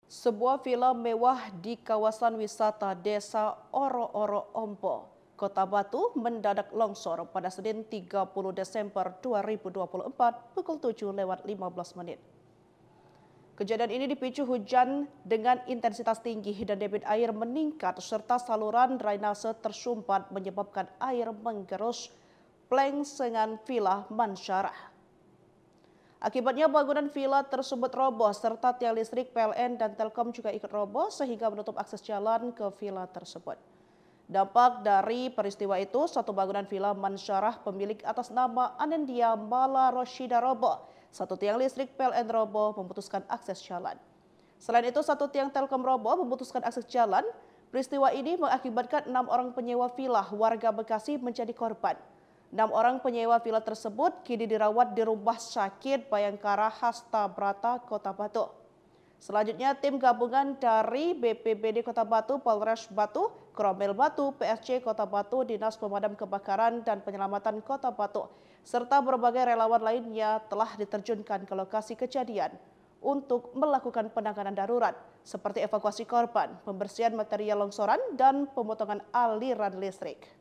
Sebuah villa mewah di kawasan wisata Desa Oro-Oro Ombo, Kota Batu mendadak longsor pada Senin 30 Desember 2024 pukul 7:15 menit. Kejadian ini dipicu hujan dengan intensitas tinggi dan debit air meningkat serta saluran drainase tersumpat menyebabkan air menggerus plengsengan villa Mansyarah. Akibatnya bangunan villa tersebut roboh serta tiang listrik PLN dan Telkom juga ikut roboh sehingga menutup akses jalan ke villa tersebut. Dampak dari peristiwa itu, satu bangunan villa Mansyarah pemilik atas nama Anandia Mala Roshida roboh. Satu tiang listrik PLN roboh memutuskan akses jalan. Selain itu, satu tiang Telkom roboh memutuskan akses jalan. Peristiwa ini mengakibatkan 6 orang penyewa villa warga Bekasi menjadi korban. 6 orang penyewa villa tersebut kini dirawat di Rumah Sakit Bayangkara Hasta Brata, Kota Batu. Selanjutnya, tim gabungan dari BPBD Kota Batu, Polres Batu, Kromel Batu, PSC Kota Batu, Dinas Pemadam Kebakaran dan Penyelamatan Kota Batu, serta berbagai relawan lainnya telah diterjunkan ke lokasi kejadian untuk melakukan penanganan darurat, seperti evakuasi korban, pembersihan material longsoran, dan pemotongan aliran listrik.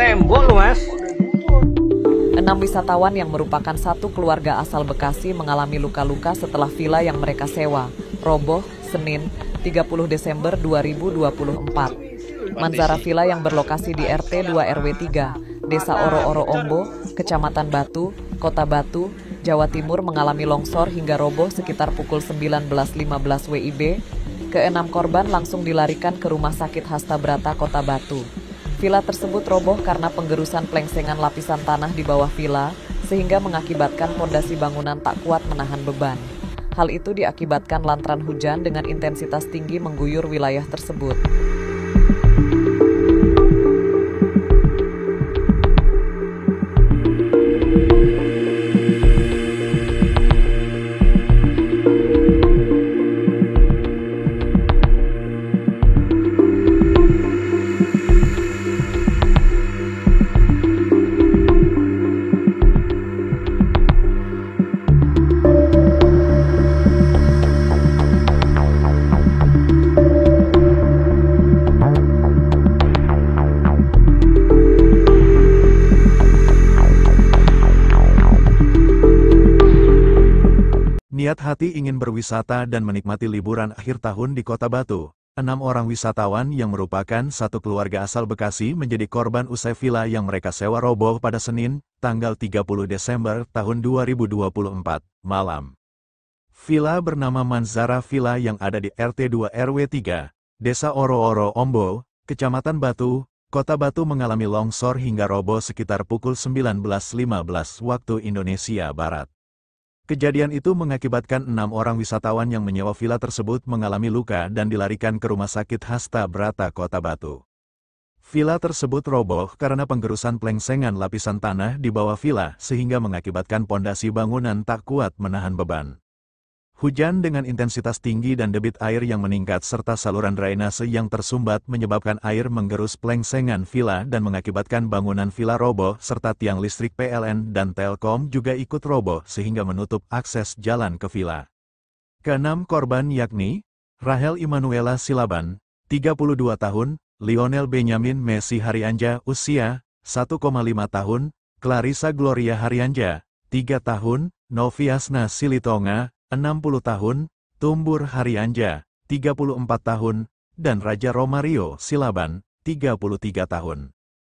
Tembok loh, Mas. 6 wisatawan yang merupakan satu keluarga asal Bekasi mengalami luka-luka setelah villa yang mereka sewa roboh Senin 30 Desember 2024. Manzara Villa yang berlokasi di RT 2 RW 3, Desa Oro-Oro Ombo, Kecamatan Batu, Kota Batu, Jawa Timur mengalami longsor hingga roboh sekitar pukul 19.15 WIB. Ke-6 korban langsung dilarikan ke Rumah Sakit Hasta Brata, Kota Batu. Villa tersebut roboh karena penggerusan plengsengan lapisan tanah di bawah villa, sehingga mengakibatkan pondasi bangunan tak kuat menahan beban. Hal itu diakibatkan lantaran hujan dengan intensitas tinggi mengguyur wilayah tersebut. Niat hati ingin berwisata dan menikmati liburan akhir tahun di Kota Batu. 6 orang wisatawan yang merupakan satu keluarga asal Bekasi menjadi korban usai villa yang mereka sewa roboh pada Senin, tanggal 30 Desember tahun 2024, malam. Villa bernama Manzara Villa yang ada di RT 2 RW 3, Desa Oro-Oro Ombo, Kecamatan Batu, Kota Batu mengalami longsor hingga roboh sekitar pukul 19.15 waktu Indonesia Barat. Kejadian itu mengakibatkan 6 orang wisatawan yang menyewa villa tersebut mengalami luka dan dilarikan ke Rumah Sakit Hasta Brata, Kota Batu. Villa tersebut roboh karena penggerusan plengsengan lapisan tanah di bawah villa sehingga mengakibatkan pondasi bangunan tak kuat menahan beban. Hujan dengan intensitas tinggi dan debit air yang meningkat serta saluran drainase yang tersumbat menyebabkan air menggerus plengsengan villa dan mengakibatkan bangunan villa roboh serta tiang listrik PLN dan Telkom juga ikut roboh sehingga menutup akses jalan ke villa. Ke-6 korban yakni Rahel Immanuela Silaban, 32 tahun, Lionel Benyamin Messi Harianja, usia 1,5 tahun, Clarissa Gloria Harianja, 3 tahun, Noviasna Silitonga, 60 tahun, Tumbur Harianja, 34 tahun, dan Raja Romario Silaban, 33 tahun.